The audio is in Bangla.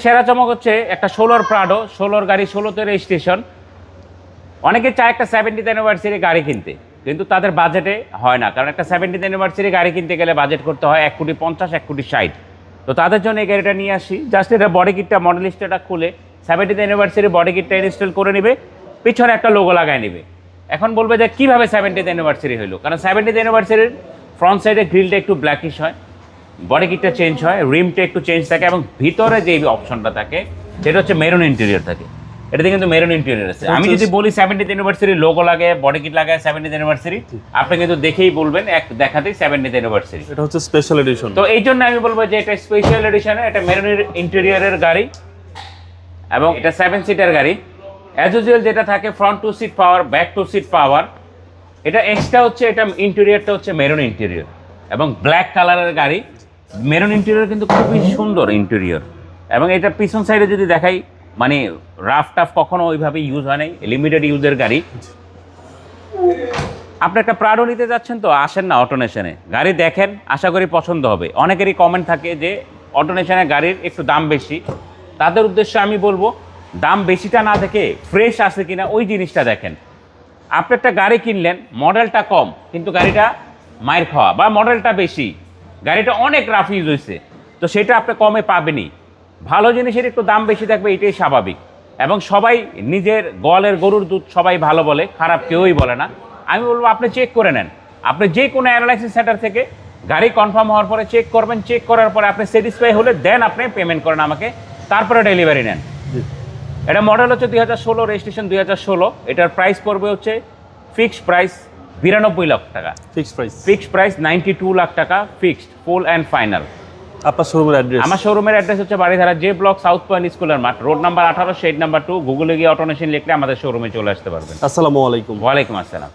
সেরা চমক হচ্ছে একটা 16 প্রাডো, 16 গাড়ি, 16তে রেজিস্ট্রেশন। অনেকে চায় একটা 70th অ্যানিভার্সারি গাড়ি কিনতে, কিন্তু তাদের বাজেটে হয় না, কারণ একটা 70th অ্যানিভার্সারি গাড়ি কিনতে গেলে বাজেট করতে হয় 1,50,00,000, 1,60,00,000। তো তাদের জন্য এই গাড়িটা নিয়ে আসি। জাস্ট এটা বডি কিটটা, মডেল লিস্টটা খুলে 70th অ্যানিভার্সারি বডি কিটটা ইনস্টল করে নেবে, পিছনে একটা লোগো লাগায় নেবে। এখন বলবে যে কীভাবে 70th অ্যানিভার্সারি হলো, কারণ 70th অ্যানিভার্সারির ফ্রন্ট সাইডে গ্রিলটা একটু ব্ল্যাকিশ হয়, বডি কিটটা চেঞ্জ হয়, রিমটা একটু চেঞ্জ থাকে, এবং ভিতরে যে অপশনটা থাকে সেটা হচ্ছে মেরুন ইন্টেরিয়র থাকে। এটাতে কিন্তু মেরুন ইন্টেরিয়র আছে। আমি যদি বলি 70th অ্যানিভার্সারি লোগো লাগে, বডি কিট লাগায় 70th অ্যানিভার্সারি, আপনি কিন্তু দেখেই বলবেন এক দেখাতেই 70th অ্যানিভার্সারি। এটা হচ্ছে স্পেশাল এডিশন। তো এই জন্য আমি বলবো যে এটা স্পেশাল এডিশনে, এটা মেরুন ইন্টেরিয়রের গাড়ি এবং এটা 7 সিটার গাড়ি। অ্যাজ ইউজুয়াল যেটা থাকে front 2 seat power, back 2 seat power. এটা এক্সট্রা হচ্ছে, এটা ইন্টেরিয়রটা হচ্ছে মেরুন ইন্টেরিয়র এবং ব্ল্যাক কালারের গাড়ি। মেরুন ইন্টেরিয়র কিন্তু খুবই সুন্দর ইন্টেরিয়র। এবং এটা পিছন সাইডে যদি দেখাই, মানে রাফ টাফ কখনো ওইভাবে ইউজ হয় নাই, লিমিটেড ইউজের গাড়ি। আপনি একটা প্রাডো নিতে যাচ্ছেন, তো আসেন না অটোনেশনে, গাড়ি দেখেন, আশা করি পছন্দ হবে। অনেকেরই কমেন্ট থাকে যে অটোনেশনে গাড়ির একটু দাম বেশি। তাদের উদ্দেশ্যে আমি বলবো, দাম বেশিটা না দেখে ফ্রেশ আছে কিনা ওই জিনিসটা দেখেন। আপনি একটা গাড়ি কিনলেন, মডেলটা কম কিন্তু গাড়িটা মায়ের খাওয়া, বা মডেলটা বেশি, গাড়িটা অনেক রাফ ইউজ হয়েছে, তো সেটা আপনি কমে পাবেনই। ভালো জিনিসের একটু দাম বেশি থাকবে, এটাই স্বাভাবিক। এবং সবাই নিজের গোয়ালের গরুর দুধ সবাই ভালো বলে, খারাপ কেউই বলে না। আমি বলবো আপনি চেক করে নেন। আপনি যে কোনো অ্যানালাইসিস সেন্টার থেকে গাড়ি কনফার্ম হওয়ার পরে চেক করবেন, চেক করার পরে আপনি স্যাটিসফাই হলে দেন আপনি পেমেন্ট করেন আমাকে, তারপরে ডেলিভারি নেন। এটা মডেল হচ্ছে 2016, রেজিস্ট্রেশন 2016। এটার প্রাইস পড়বে হচ্ছে ফিক্সড প্রাইস 92 লাখ টাকা। ফিক্সড প্রাইস 92 লাখ টাকা, ফিক্সড, ফুল অ্যান্ড ফাইনাল। আপনার শোরুমের অ্যাড্রেস? আমার শোরুমের অ্যাড্রেস হচ্ছে Baridhara J block, south point স্কুলের মাঠ, রোড নাম্বার 18, শেড নাম্বার 2। গুগলে গিয়ে অটোনেশন লিখলে আমাদের শোরুমে চলে আসতে পারবেন। আসসালামু আলাইকুম। ওয়ালাইকুম আসসালাম।